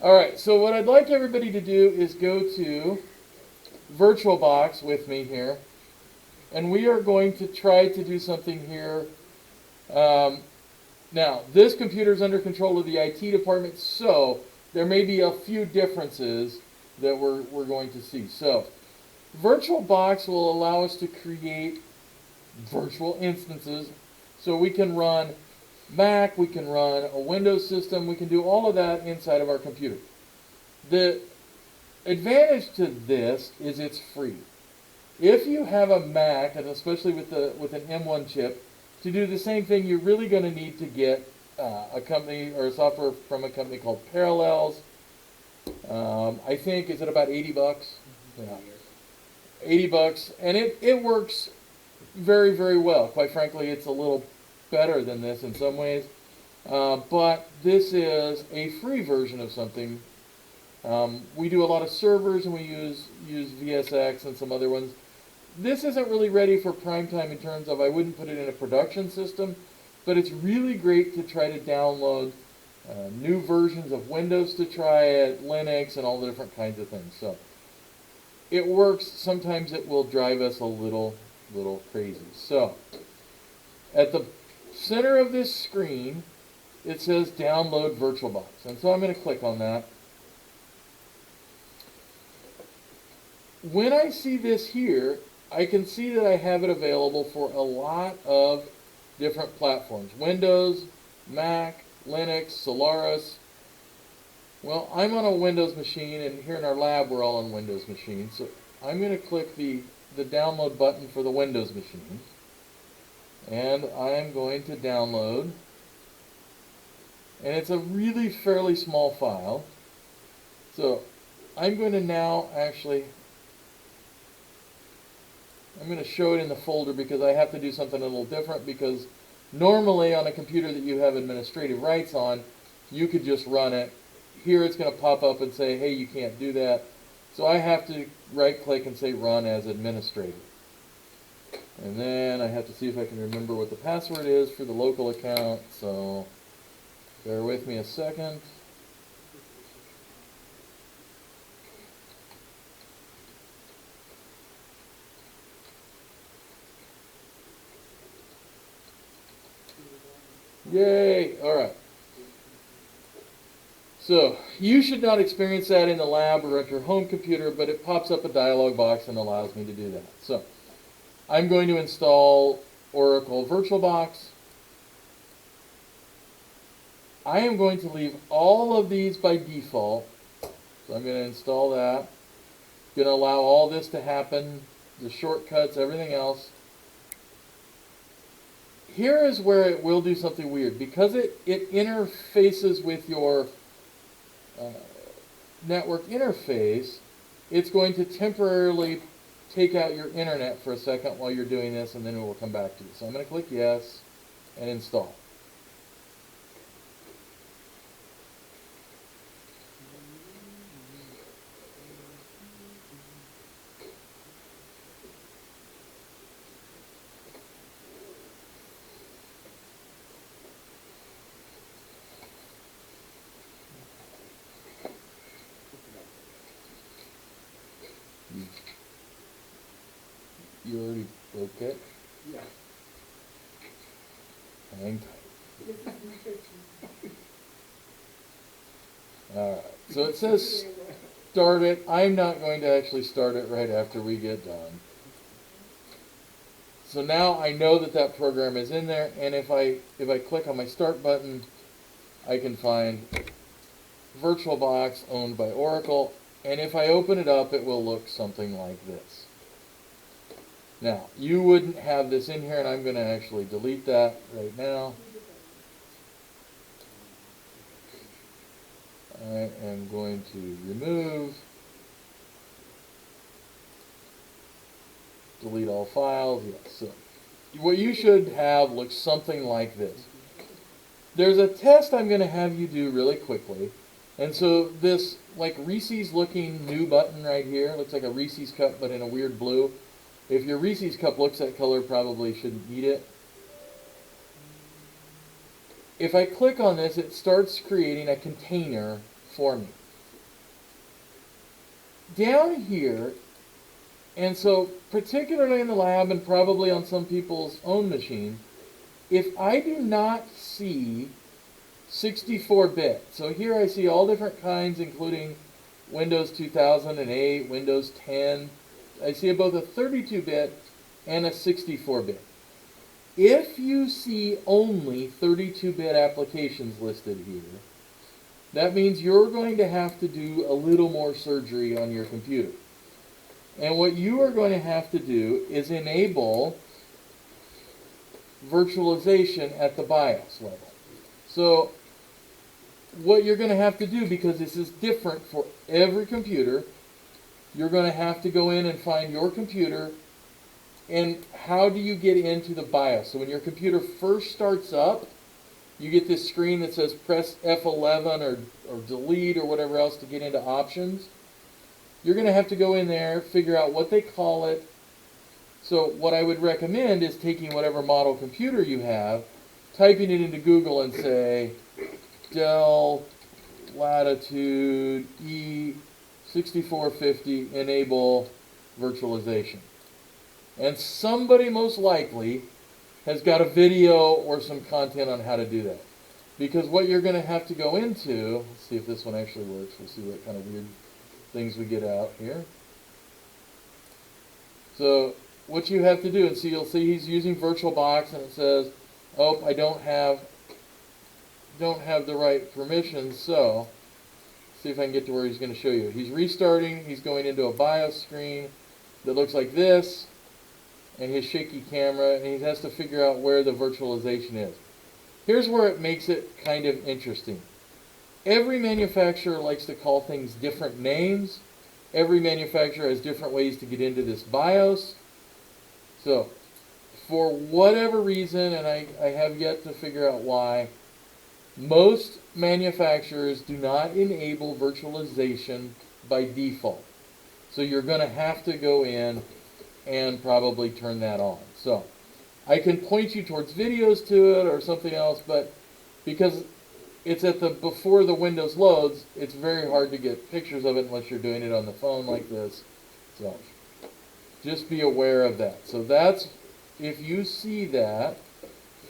All right, so what I'd like everybody to do is go to VirtualBox with me here, and we are going to try to do something here. Um, Now, this computer is under control of the IT department, so there may be a few differences that we're going to see. So, VirtualBox will allow us to create virtual instances, so we can run Mac, we can run a Windows system, we can do all of that inside of our computer. The advantage to this is it's free. If you have a Mac, and especially with an M1 chip, to do the same thing, you're really going to need to get a company or a software from a company called Parallels. I think is it about 80 bucks? Yeah, 80 bucks, and it works very very well. Quite frankly, it's a little better than this in some ways, but this is a free version of something. We do a lot of servers, and we use VSX and some other ones. This isn't really ready for prime time in terms of I wouldn't put it in a production system, but it's really great to try to download new versions of Windows to try it, Linux, and all the different kinds of things. So it works. Sometimes it will drive us a little crazy. So at the center of this screen, it says download VirtualBox, and so I'm going to click on that. When I see this here, I can see that I have it available for a lot of different platforms. Windows, Mac, Linux, Solaris. Well, I'm on a Windows machine, and here in our lab we're all on Windows machines. So I'm going to click the download button for the Windows machine. And I'm going to download. And it's a really fairly small file. So I'm going to now actually... I'm going to show it in the folder because I have to do something a little different, because normally on a computer that you have administrative rights on, you could just run it. Here it's going to pop up and say, hey, you can't do that. So I have to right click and say run as administrator. And then I have to see if I can remember what the password is for the local account. So bear with me a second. Yay! All right. So you should not experience that in the lab or at your home computer, but it pops up a dialog box and allows me to do that. So I'm going to install Oracle VirtualBox. I am going to leave all of these by default. So I'm going to install that. Going to allow all this to happen, the shortcuts, everything else. Here is where it will do something weird. Because it interfaces with your network interface, it's going to temporarily take out your internet for a second while you're doing this, and then it will come back to you. So I'm going to click yes and install. You already broke it? Yeah. Hang tight. Alright, so it says start it. I'm not going to actually start it right after we get done. So now I know that that program is in there, and if I click on my start button, I can find VirtualBox owned by Oracle, and if I open it up, it will look something like this. Now, you wouldn't have this in here, and I'm going to actually delete that right now. I am going to remove, delete all files. Yes. So what you should have looks something like this. There's a test I'm going to have you do really quickly. And so this like Reese's looking new button right here, looks like a Reese's cup but in a weird blue. If your Reese's cup looks that color, probably shouldn't eat it. If I click on this, it starts creating a container for me. down here, and so particularly in the lab and probably on some people's own machines, if I do not see 64-bit, so here I see all different kinds, including Windows 2008, Windows 10. I see both a 32-bit and a 64-bit. If you see only 32-bit applications listed here, that means you're going to have to do a little more surgery on your computer. And what you are going to have to do is enable virtualization at the BIOS level. So what you're going to have to do, because this is different for every computer, you're going to have to go in and find your computer. And how do you get into the BIOS? So when your computer first starts up, you get this screen that says press F11 or delete or whatever else to get into options. You're going to have to go in there, figure out what they call it. So what I would recommend is taking whatever model computer you have, typing it into Google and say Dell Latitude E6450 enable virtualization. And somebody most likely has got a video or some content on how to do that. Because what you're going to have to go into, let's see if this one actually works. We'll see what kind of weird things we get out here. So what you have to do, and so you'll see he's using VirtualBox, and it says, oh, I don't have the right permissions, so see if I can get to where he's going to show you. He's restarting, he's going into a BIOS screen that looks like this, and his shaky camera, and he has to figure out where the virtualization is. Here's where it makes it kind of interesting. Every manufacturer likes to call things different names. Every manufacturer has different ways to get into this BIOS. So, for whatever reason, and I have yet to figure out why, most manufacturers do not enable virtualization by default. So you're going to have to go in and probably turn that on. So I can point you towards videos to it or something else, but because it's at the before the Windows loads, it's very hard to get pictures of it unless you're doing it on the phone like this. So just be aware of that. So that's, if you see that,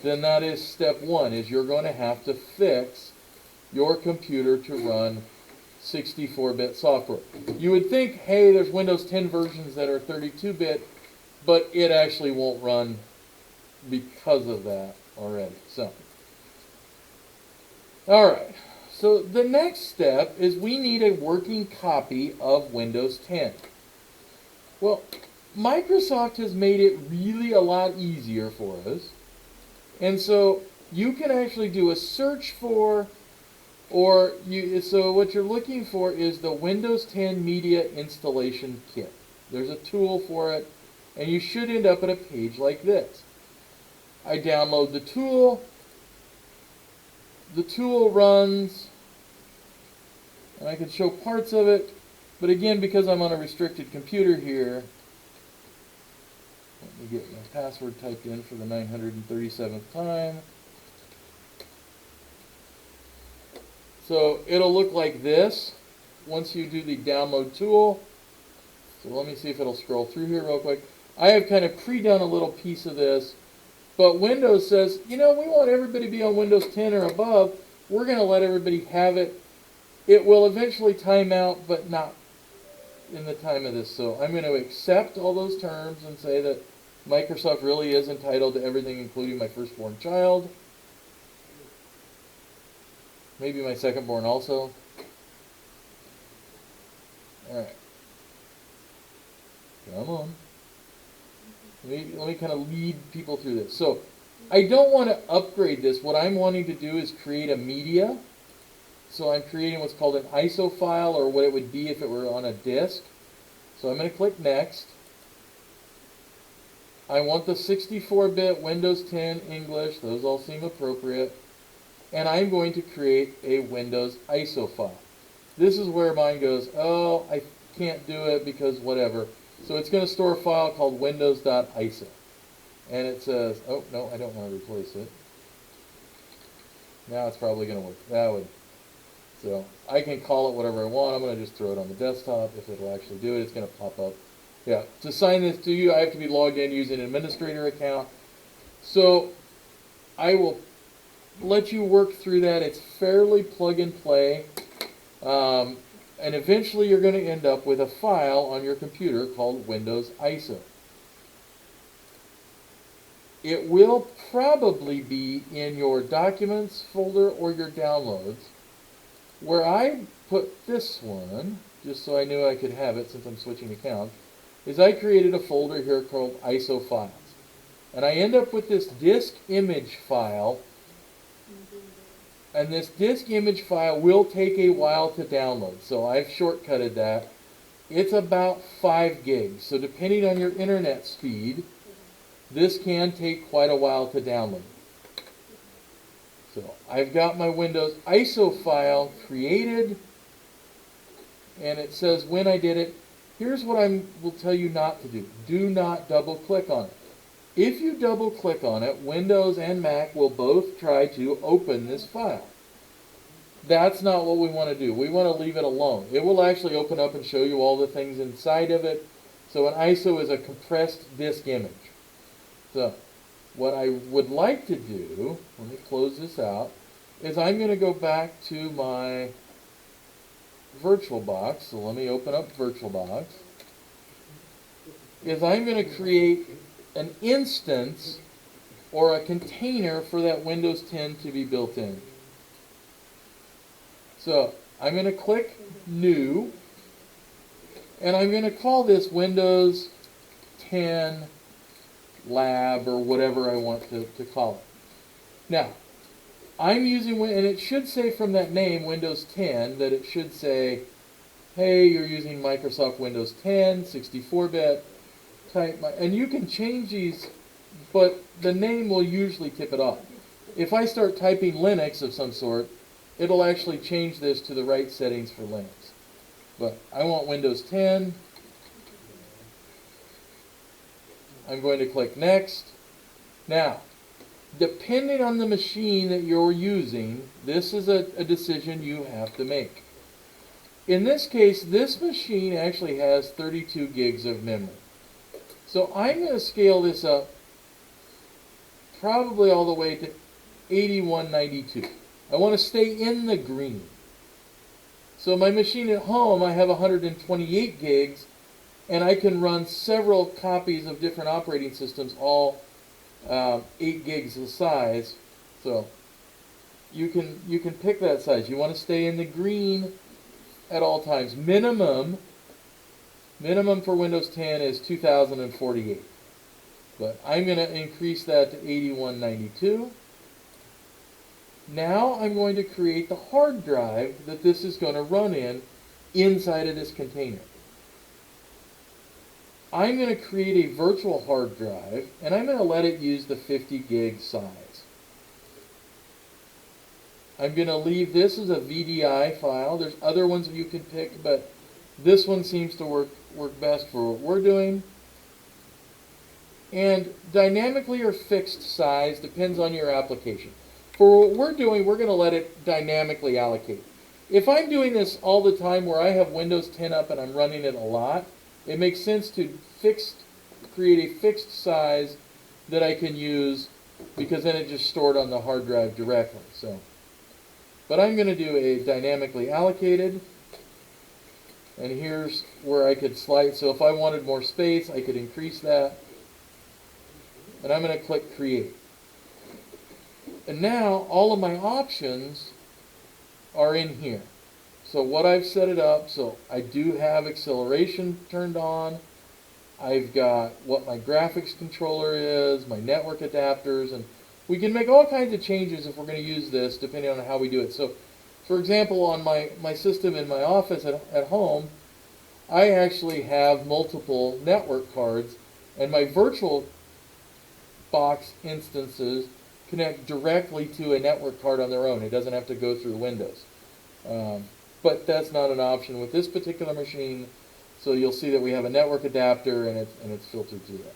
then that is step one, is you're going to have to fix your computer to run 64-bit software. You would think, hey, there's Windows 10 versions that are 32-bit, but it actually won't run because of that already. So, all right. So the next step is we need a working copy of Windows 10. Well, Microsoft has made it really a lot easier for us. And so you can actually do a search for, so what you're looking for is the Windows 10 Media Installation Kit. There's a tool for it, and you should end up at a page like this. I download the tool. The tool runs, and I can show parts of it, but again, because I'm on a restricted computer here, let me get my password typed in for the 937th time. So it'll look like this once you do the download tool. So let me see if it'll scroll through here real quick. I have kind of pre-done a little piece of this, but Windows says, you know, we want everybody to be on Windows 10 or above. We're going to let everybody have it. It will eventually time out, but not in the time of this. So I'm going to accept all those terms and say that Microsoft really is entitled to everything, including my firstborn child. Maybe my secondborn also. Alright. Come on. Let me kind of lead people through this. So, I don't want to upgrade this. What I'm wanting to do is create a media. So I'm creating what's called an ISO file, or what it would be if it were on a disk. So I'm going to click Next. I want the 64-bit Windows 10 English. Those all seem appropriate. And I'm going to create a Windows ISO file. This is where mine goes, oh, I can't do it because whatever. So it's going to store a file called windows.iso. And it says, oh, no, I don't want to replace it. Now it's probably going to work. That would. So I can call it whatever I want. I'm going to just throw it on the desktop. If it'll actually do it, it's going to pop up. Yeah, to sign this to you, I have to be logged in using an administrator account. So I will let you work through that. It's fairly plug and play. And eventually you're going to end up with a file on your computer called Windows ISO. It will probably be in your Documents folder or your Downloads. Where I put this one, just so I knew I could have it since I'm switching accounts, is I created a folder here called ISO files. And I end up with this disk image file. And this disk image file will take a while to download. So I've shortcutted that. It's about 5 gigs. So depending on your internet speed, this can take quite a while to download. So I've got my Windows ISO file created. And it says when I did it. Here's what I will tell you not to do. Do not double click on it. If you double click on it, Windows and Mac will both try to open this file. That's not what we want to do. We want to leave it alone. It will actually open up and show you all the things inside of it. So an ISO is a compressed disk image. So what I would like to do, let me close this out, is I'm going to go back to my VirtualBox. So let me open up VirtualBox. Is I'm going to create an instance or a container for that Windows 10 to be built in. So I'm going to click New, and I'm going to call this Windows 10 Lab or whatever I want to call it. Now, I'm using, and it should say from that name, Windows 10, that it should say, hey, you're using Microsoft Windows 10, 64-bit, type, and you can change these, but the name will usually tip it off. If I start typing Linux of some sort, it'll actually change this to the right settings for Linux. But I want Windows 10. I'm going to click Next. Now, depending on the machine that you're using, this is a decision you have to make. In this case, this machine actually has 32 gigs of memory. So I'm going to scale this up probably all the way to 8192. I want to stay in the green. So my machine at home, I have 128 gigs, and I can run several copies of different operating systems, all 8 gigs of size. So you can pick that size. You want to stay in the green at all times. Minimum for Windows 10 is 2048. But I'm going to increase that to 8192. Now I'm going to create the hard drive that this is going to run in inside of this container. I'm going to create a virtual hard drive, and I'm going to let it use the 50 gig size. I'm going to leave this as a VDI file. There's other ones you can pick, but this one seems to work best for what we're doing. And dynamically or fixed size depends on your application. For what we're doing, we're going to let it dynamically allocate. If I'm doing this all the time where I have Windows 10 up and I'm running it a lot, it makes sense to create a fixed size that I can use, because then it just stored on the hard drive directly. But I'm going to do a dynamically allocated, and here's where I could slide. So if I wanted more space, I could increase that. And I'm going to click Create. And now all of my options are in here. So what I've set it up, so I do have acceleration turned on. I've got what my graphics controller is, my network adapters, and we can make all kinds of changes if we're going to use this depending on how we do it. So for example, on my system in my office at home, I actually have multiple network cards, and my virtual box instances connect directly to a network card on their own. It doesn't have to go through Windows. But that's not an option with this particular machine. So you'll see that we have a network adapter, and it's filtered through that.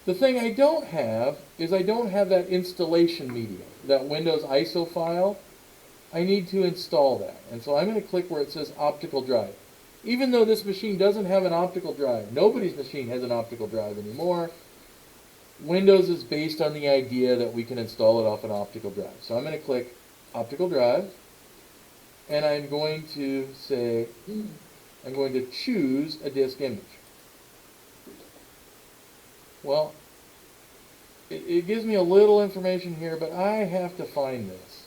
The thing I don't have is I don't have that installation media, that Windows ISO file. I need to install that. And so I'm going to click where it says optical drive. Even though this machine doesn't have an optical drive, nobody's machine has an optical drive anymore. Windows is based on the idea that we can install it off an optical drive. So I'm going to click optical drive, and I'm going to say, I'm going to choose a disk image. Well, it gives me a little information here, but I have to find this.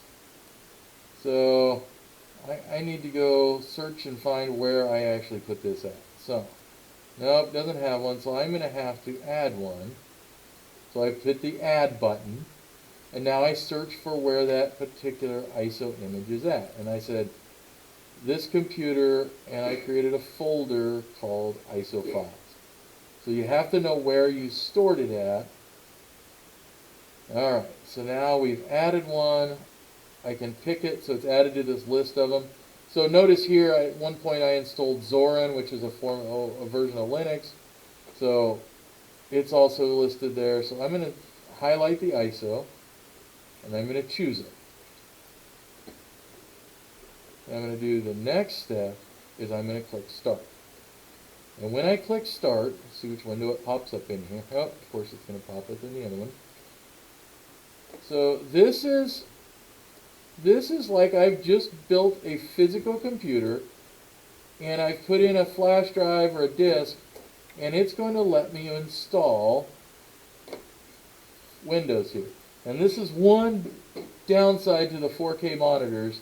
So I need to go search and find where I actually put this at. So, nope, doesn't have one, so I'm going to have to add one. So I hit the add button, and now I search for where that particular ISO image is at. And I said, this computer, and I created a folder called ISO files. So you have to know where you stored it at. Alright, so now we've added one. I can pick it, so it's added to this list of them. So notice here, at one point I installed Zorin, which is a version of Linux. So it's also listed there. So I'm going to highlight the ISO, and I'm going to choose it. And I'm going to do the next step is I'm going to click Start. And when I click Start, let's see which window it pops up in here. Oh, of course it's going to pop up in the other one. So this is like I've just built a physical computer, and I've put in a flash drive or a disk, and it's going to let me install Windows here. And this is one downside to the 4K monitors,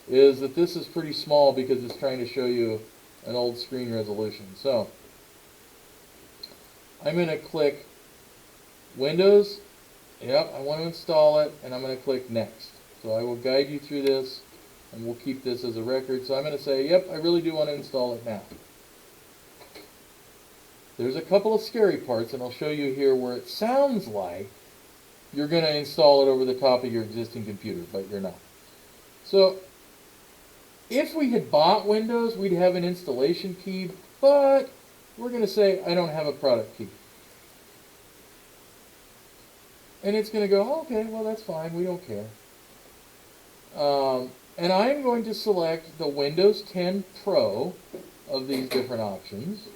is that this is pretty small because it's trying to show you an old screen resolution. So I'm going to click Windows. Yep, I want to install it, and I'm going to click Next. So I will guide you through this, and we'll keep this as a record. So I'm going to say, yep, I really do want to install it now. There's a couple of scary parts, and I'll show you here where it sounds like you're going to install it over the top of your existing computer, but you're not. So if we had bought Windows, we'd have an installation key, but we're going to say, I don't have a product key. And it's going to go, oh, okay, well, that's fine. We don't care. And I'm going to select the Windows 10 Pro of these different options.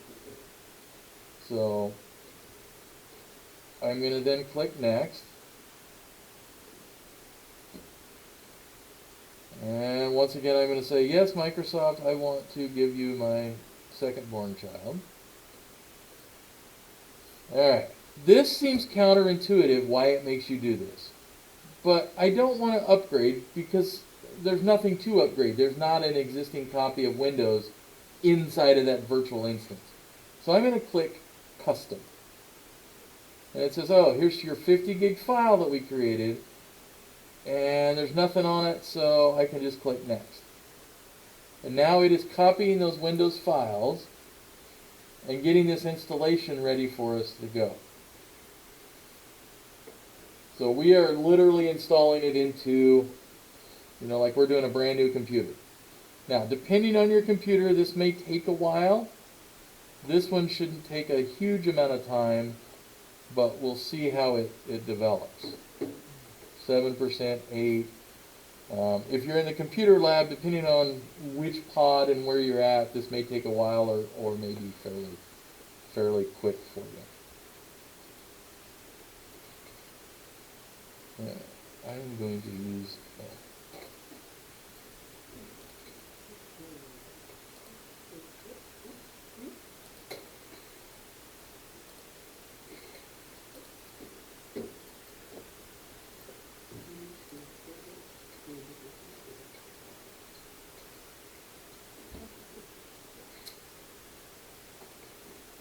So I'm going to then click Next. And once again, I'm going to say, yes, Microsoft, I want to give you my second-born child. All right. This seems counterintuitive why it makes you do this. But I don't want to upgrade because there's nothing to upgrade. There's not an existing copy of Windows inside of that virtual instance. So I'm going to click Custom. And it says, oh, here's your 50 gig file that we created. And there's nothing on it, so I can just click Next. And now it is copying those Windows files and getting this installation ready for us to go. So we are literally installing it into, like we're doing a brand new computer. Now, depending on your computer, this may take a while. This one shouldn't take a huge amount of time, but we'll see how it develops. 7%, 8%. If you're in the computer lab, depending on which pod and where you're at, this may take a while or maybe fairly quick for you. I'm going to use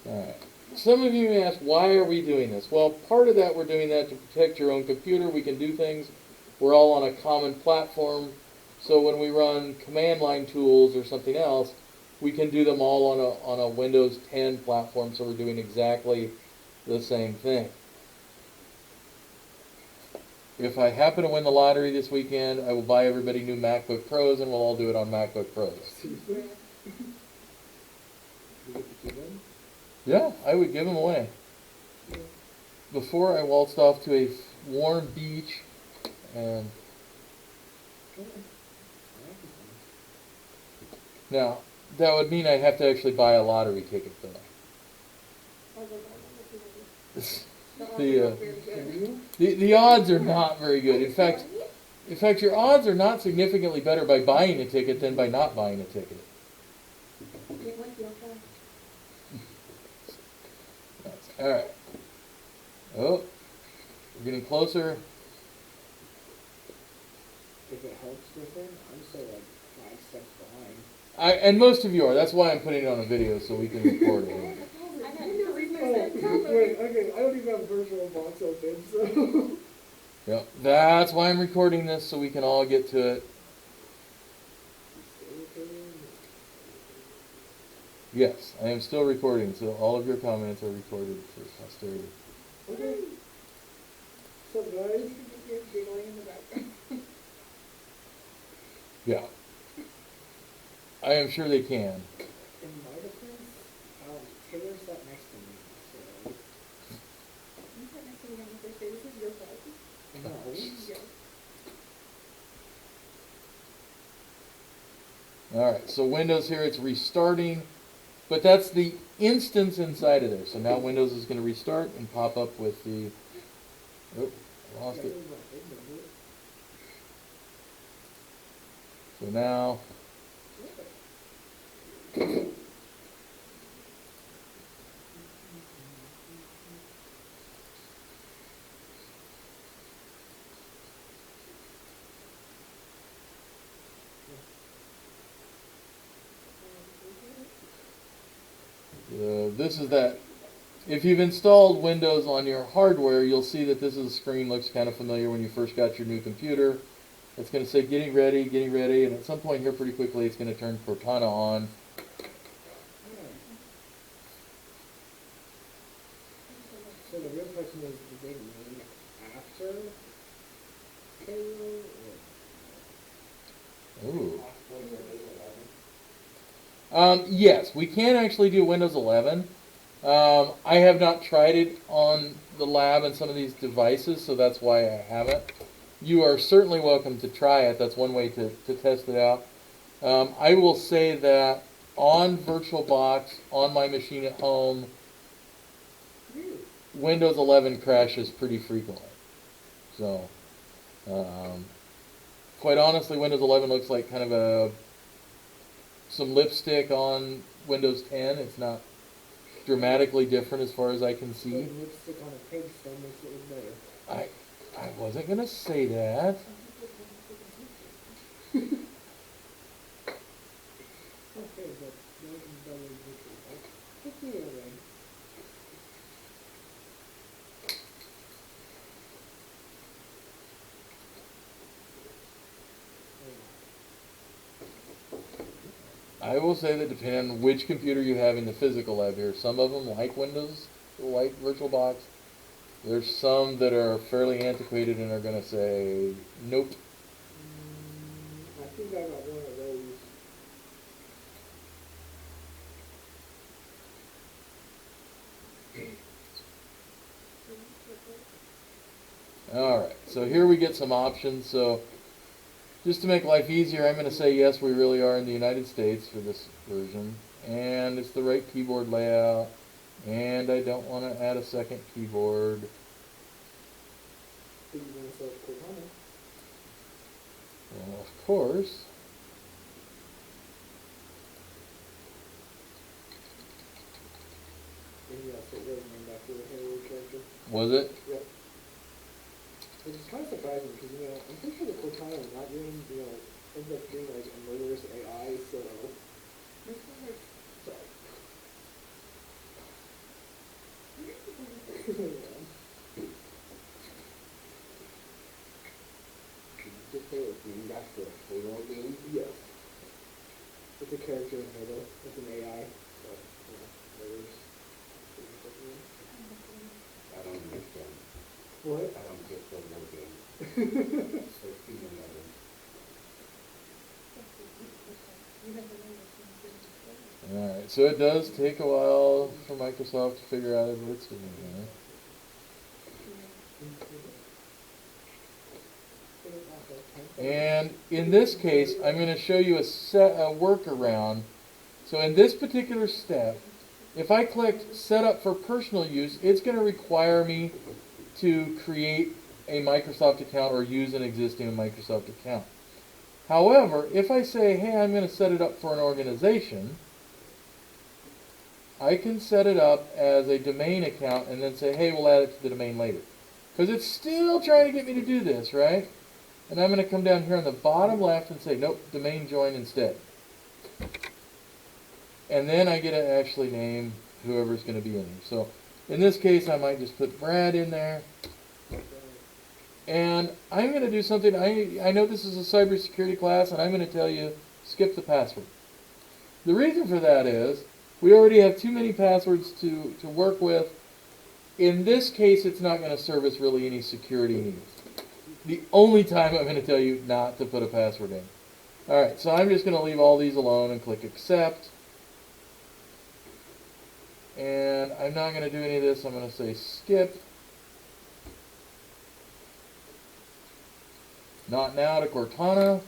Alright. Some of you may ask, why are we doing this? Well, part of that, we're doing that to protect your own computer. We can do things. We're all on a common platform. So when we run command line tools or something else, we can do them all on a Windows 10 platform. So we're doing exactly the same thing. If I happen to win the lottery this weekend, I will buy everybody new MacBook Pros, and we'll all do it on MacBook Pros. Yeah, I would give them away. Before I waltzed off to a warm beach, and Now, that would mean I'd have to actually buy a lottery ticket, though. The odds are not very good. In fact, your odds are not significantly better by buying a ticket than by not buying a ticket. All right. Oh, we're getting closer. If it helps with it, I'm still like 5 steps behind. And most of you are. That's why I'm putting it on a video so we can record it. Wait, okay, I don't even have VirtualBox open, so. Yep. That's why I'm recording this so we can all get to it. Yes, I am still recording, so all of your comments are recorded for posterity. Okay. What's up, guys? Yeah. I am sure they can. In my defense, Taylor sat next to me, so. You sat next to me on the first day. This is your fault. No. Alright, so Windows here, it's restarting, but that's the instance inside of there. So now Windows is going to restart and pop up with the, oh, lost it. So now, this is that. If you've installed Windows on your hardware, you'll see that this is a screen looks kind of familiar when you first got your new computer. It's going to say getting ready, and at some point here pretty quickly it's going to turn Cortana on. So the real question is, do they mean after Taylor or? Ooh. Yes, we can actually do Windows 11. I have not tried it on the lab and some of these devices, so that's why I haven't. You are certainly welcome to try it. That's one way to test it out. I will say that on VirtualBox, on my machine at home, Windows 11 crashes pretty frequently. So, quite honestly, Windows 11 looks like kind of some lipstick on Windows 10. It's not dramatically different as far as I can see. Lipstick on a pig still makes it look better. I wasn't going to say that. Okay, but those are better VirtualBox. Let's do it again. I will say that depending on which computer you have in the physical lab here, some of them like Windows, like VirtualBox. There's some that are fairly antiquated and are going to say, nope. I think I got one of those. Alright, so here we get some options. So just to make life easier, I'm going to say yes, we really are in the United States for this version. And it's the right keyboard layout. And I don't want to add a second keyboard. Think you're gonna select Cortana? Well, of course. Maybe that's what was named after the Halo character. Was it? Yep. Which is kind of surprising because, I'm pretty sure the Cortana is not doing, ends up being like a murderous AI, so. Sorry. Just say it's named after a Halo game? Yes. It's a character in Halo. It's an AI. So, murders. I don't understand. What? I don't get Halo games. 1611. Alright, so it does take a while for Microsoft to figure out what it's doing here. Put it off at 10,000. And in this case, I'm going to show you a workaround. So in this particular step, if I click Set Up for Personal Use, it's going to require me to create a Microsoft account or use an existing Microsoft account. However, if I say, hey, I'm going to set it up for an organization, I can set it up as a domain account and then say, hey, we'll add it to the domain later. Because it's still trying to get me to do this, right? And I'm going to come down here on the bottom left and say, nope, domain join instead. And then I get to actually name whoever's going to be in here. So in this case, I might just put Brad in there. And I'm going to do something. I know this is a cybersecurity class, and I'm going to tell you, skip the password. The reason for that is we already have too many passwords to work with. In this case, it's not going to service really any security needs. The only time I'm going to tell you not to put a password in. All right, so I'm just going to leave all these alone and click Accept. And I'm not going to do any of this. I'm going to say Skip. Not now to Cortana.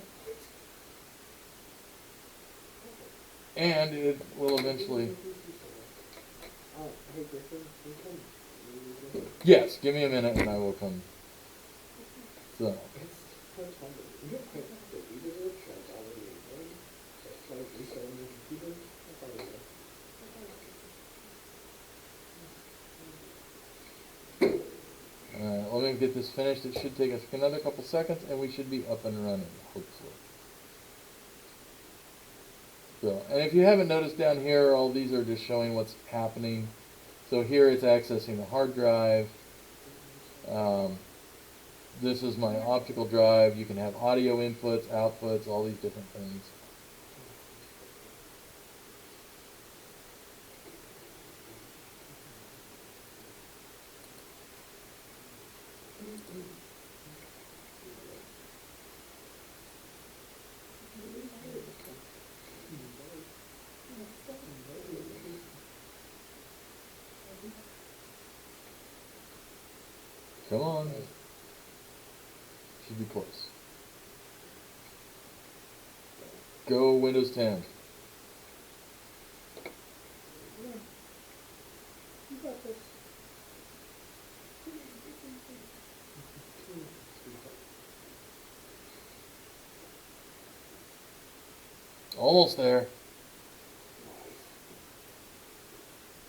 And it will eventually... Hey Griffin, you come. Yes, give me a minute and I will come. So, It's kind of fun, but you don't quite the user workshops already in there. So try restarting your computer. That's all it is. let me get this finished. It should take us another couple seconds and we should be up and running, hopefully. So, and if you haven't noticed down here, all these are just showing what's happening. So here it's accessing the hard drive. This is my optical drive. You can have audio inputs, outputs, all these different things. Come on. Should be close. Go Windows 10. You got this. Almost there.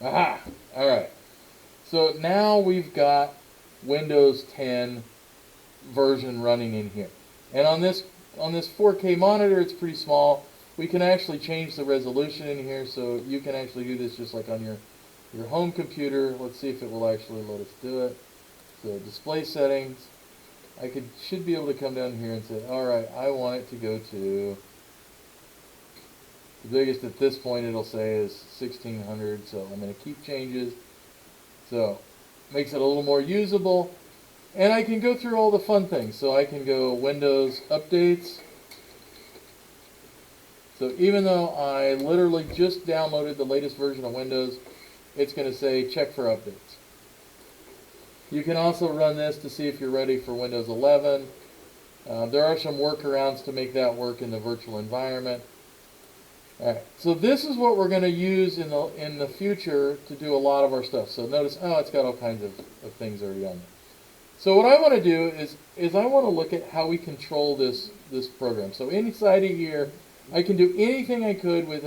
Aha! Alright. So now we've got Windows 10 version running in here. And on this 4K monitor, it's pretty small. We can actually change the resolution in here, so you can actually do this just like on your home computer. Let's see if it will actually let us do it. So display settings. Should be able to come down here and say, alright, I want it to go to, the biggest at this point it'll say is 1600, so I'm going to keep changes. So, makes it a little more usable. And I can go through all the fun things. So I can go Windows Updates. So even though I literally just downloaded the latest version of Windows, it's going to say check for updates. You can also run this to see if you're ready for Windows 11. There are some workarounds to make that work in the virtual environment. Alright, so this is what we're going to use in the future to do a lot of our stuff. So notice, it's got all kinds of things already on there. So what I want to do is I want to look at how we control this program. So inside of here, I can do anything I could with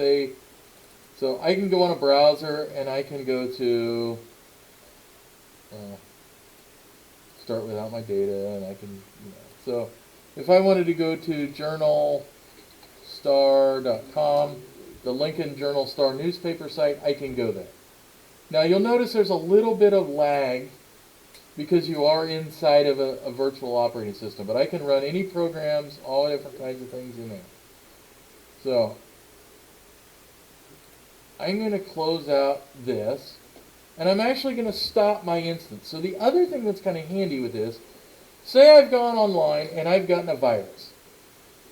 so I can go on a browser and I can go to, start without my data, and I can, so if I wanted to go to journalstar.com, the Lincoln Journal Star newspaper site, I can go there. Now you'll notice there's a little bit of lag because you are inside of a virtual operating system, but I can run any programs, all different kinds of things in there. So I'm going to close out this, and I'm actually going to stop my instance. So the other thing that's kind of handy with this, say I've gone online and I've gotten a virus.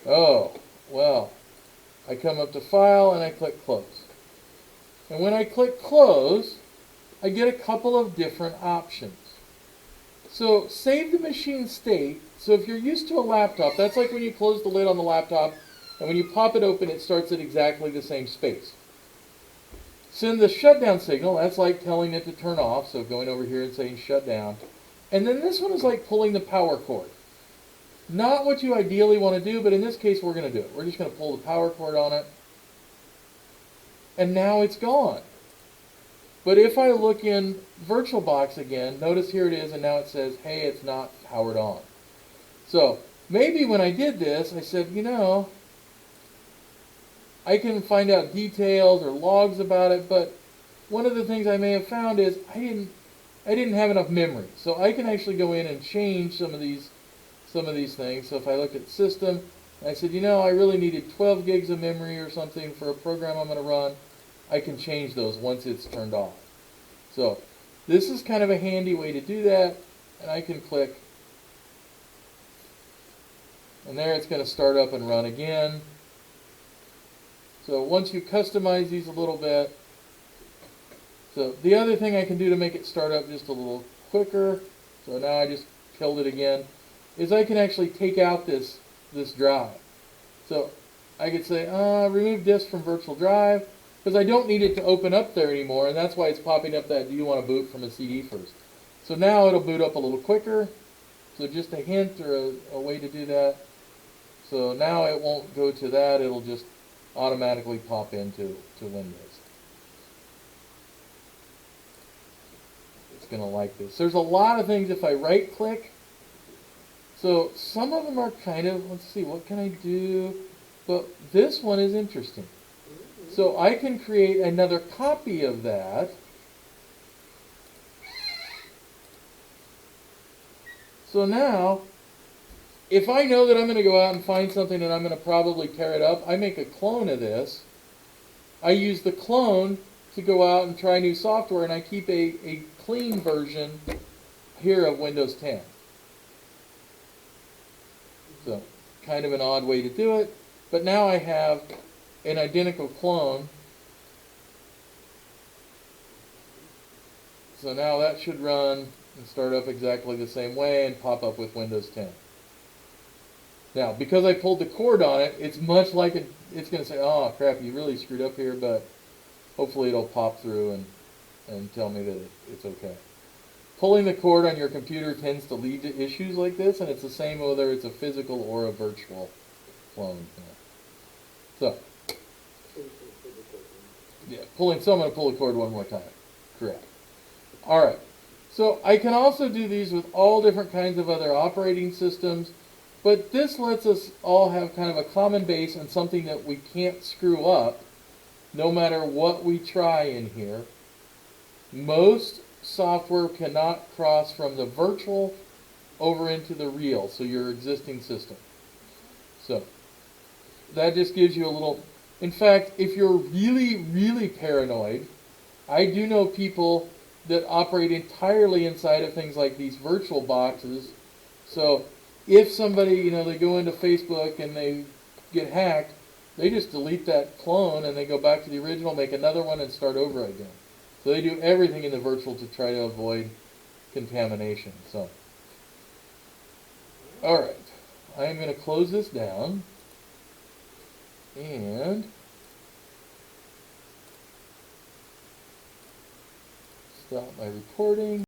Oh, well, I come up to File and I click Close. And when I click Close, I get a couple of different options. So Save the Machine State So if you're used to a laptop, that's like when you close the lid on the laptop, and when you pop it open, it starts at exactly the same space. Send the shutdown signal, that's like telling it to turn off, so going over here and saying shut down. And then this one is like pulling the power cord. Not what you ideally want to do, but in this case we're going to do it. We're just going to pull the power cord on it. And now it's gone. But if I look in VirtualBox again, notice here it is, and now it says, hey, it's not powered on. So maybe when I did this, I said, you know, I can find out details or logs about it, but one of the things I may have found is I didn't have enough memory. So I can actually go in and change some of these things. So if I look at system, I said, you know, I really needed 12 gigs of memory or something for a program I'm going to run, I can change those once it's turned off. So this is kind of a handy way to do that, and I can click, and there it's going to start up and run again. So once you customize these a little bit, so the other thing I can do to make it start up just a little quicker, so now I just killed it again, is I can actually take out this drive. So I could say, remove disk from virtual drive, because I don't need it to open up there anymore, and that's why it's popping up that do you want to boot from a CD first. So now it'll boot up a little quicker. So just a hint or a way to do that. So now it won't go to that, it'll just automatically pop into Windows. It's going to like this. There's a lot of things if I right click. So some of them are kind of, let's see, what can I do? But this one is interesting. So I can create another copy of that. So now, if I know that I'm going to go out and find something and I'm going to probably tear it up, I make a clone of this. I use the clone to go out and try new software, and I keep a clean version here of Windows 10. So, kind of an odd way to do it. But now I have an identical clone. So now that should run and start up exactly the same way and pop up with Windows 10. Now, because I pulled the cord on it, it's much like it's going to say, oh crap, you really screwed up here, but hopefully it'll pop through and tell me that it's okay. Pulling the cord on your computer tends to lead to issues like this, and it's the same whether it's a physical or a virtual clone. So, yeah, so I'm going to pull the cord one more time. Correct. All right. So I can also do these with all different kinds of other operating systems, but this lets us all have kind of a common base and something that we can't screw up no matter what we try in here. Most software cannot cross from the virtual over into the real, so your existing system. So that just gives you a little... In fact, if you're really, really paranoid, I do know people that operate entirely inside of things like these virtual boxes. So if somebody, they go into Facebook and they get hacked, they just delete that clone and they go back to the original, make another one, and start over again. So they do everything in the virtual to try to avoid contamination. So, all right, I'm going to close this down and stop my recording.